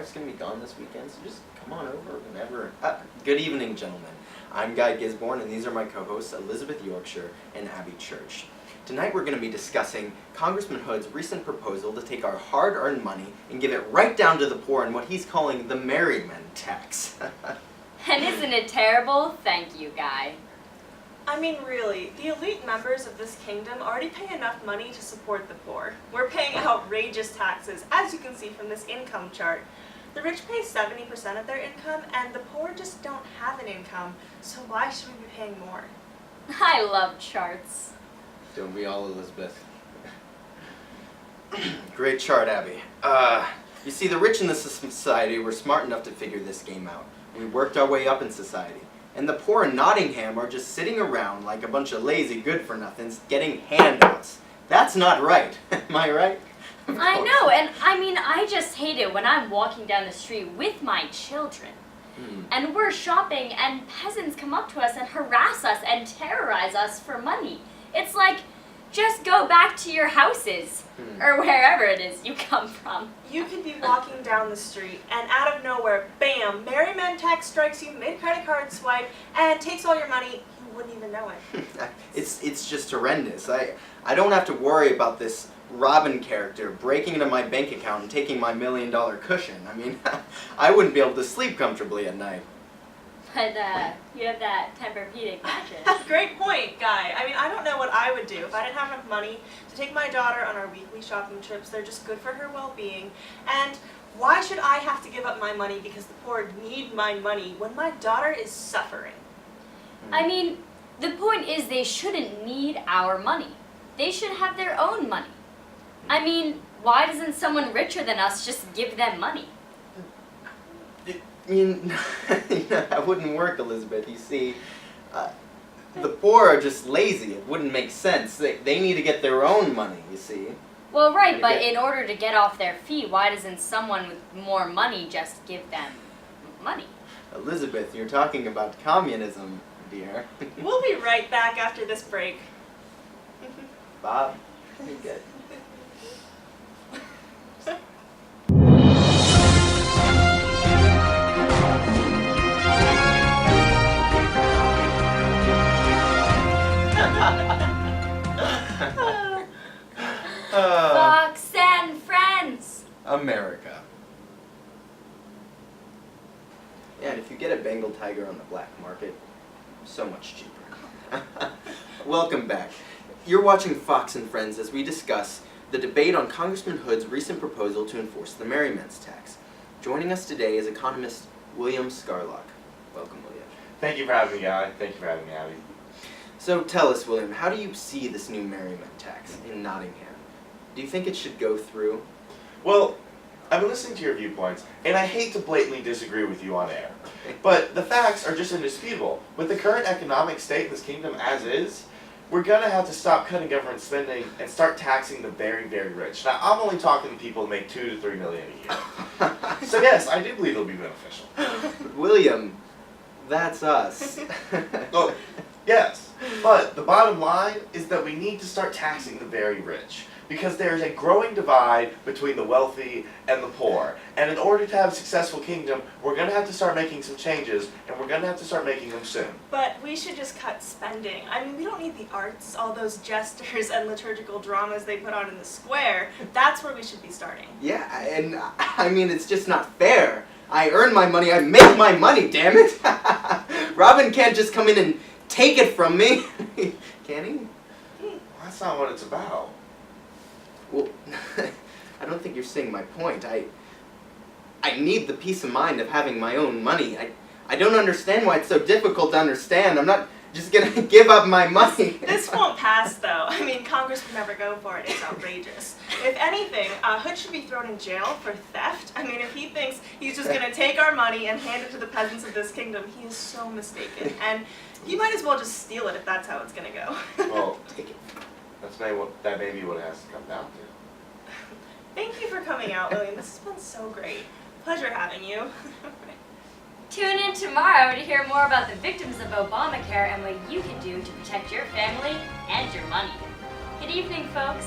wife's going to be gone this weekend, so just come on over whenever. Good evening, gentlemen. I'm Guy Gisborne, and these are my co-hosts, Elizabeth Yorkshire and Abby Church. Tonight we're going to be discussing Congressman Hood's recent proposal to take our hard-earned money and give it right down to the poor in what he's calling the Merryman tax. And isn't it terrible? Thank you, Guy. I mean, really, the elite members of this kingdom already pay enough money to support the poor. We're paying outrageous taxes, as you can see from this income chart. The rich pay 70% of their income, and the poor just don't have an income, so why should we be paying more? I love charts. Don't we all, Elizabeth? Great chart, Abby. You see, the rich in this society were smart enough to figure this game out. We worked our way up in society. And the poor in Nottingham are just sitting around like a bunch of lazy good-for-nothings getting handouts. That's not right. Am I right? I know, and I mean, I just hate it when I'm walking down the street with my children. And we're shopping, and peasants come up to us and harass us and terrorize us for money. It's like, just go back to your houses, or wherever it is you come from. You could be walking down the street, and out of nowhere, bam, Merryman tax strikes you mid-credit card swipe, and takes all your money. You wouldn't even know it. It's just horrendous. I don't have to worry about this Robin character breaking into my bank account and taking my $1 million cushion. I mean, I wouldn't be able to sleep comfortably at night. But, you have that Tempur-Pedic mattress. Great point, Guy. I mean, I don't know what I would do if I didn't have enough money to take my daughter on our weekly shopping trips. They're just good for her well-being. And why should I have to give up my money because the poor need my money when my daughter is suffering? I mean, the point is they shouldn't need our money. They should have their own money. I mean, why doesn't someone richer than us just give them money? I mean, that wouldn't work, Elizabeth. You see, the poor are just lazy. It wouldn't make sense. They need to get their own money, you see. Well, right, but in order to get off their feet, why doesn't someone with more money just give them money? Elizabeth, you're talking about communism, dear. We'll be right back after this break. Bob, you good? Fox and Friends! America. Yeah, and if you get a Bengal tiger on the black market, so much cheaper. Welcome back. You're watching Fox and Friends as we discuss the debate on Congressman Hood's recent proposal to enforce the Merryman's tax. Joining us today is economist William Scarlock. Welcome, William. Thank you for having me, Guy. Thank you for having me, Abby. So tell us, William, how do you see this new Merryman tax in Nottingham? Do you think it should go through? Well, I've been listening to your viewpoints, and I hate to blatantly disagree with you on air. But the facts are just indisputable. With the current economic state in this kingdom as is, we're going to have to stop cutting government spending and start taxing the very, very rich. Now, I'm only talking to people who make $2 to $3 million a year. So yes, I do believe it'll be beneficial. But William, that's us. Oh, yes. But the bottom line is that we need to start taxing the very rich, because there's a growing divide between the wealthy and the poor. And in order to have a successful kingdom, we're going to have to start making some changes, and we're going to have to start making them soon. But we should just cut spending. I mean, we don't need the arts, all those jesters and liturgical dramas they put on in the square. That's where we should be starting. Yeah, and I mean, it's just not fair. I earn my money, I make my money, damn it! Robin can't just come in and take it from me. Can he? Well, that's not what it's about. Well, I don't think you're seeing my point. I need the peace of mind of having my own money. I don't understand why it's so difficult to understand. I'm not just going to give up my money. This won't pass, though. I mean, Congress would never go for it. It's outrageous. If anything, Hood should be thrown in jail for theft. I mean, if he thinks he's just going to take our money and hand it to the peasants of this kingdom, he is so mistaken. And he might as well just steal it if that's how it's going to go. Well, Take it. that may be what it has to come down to. Thank you for coming out, William. This has been so great. Pleasure having you. Tune in tomorrow to hear more about the victims of Obamacare and what you can do to protect your family and your money. Good evening, folks.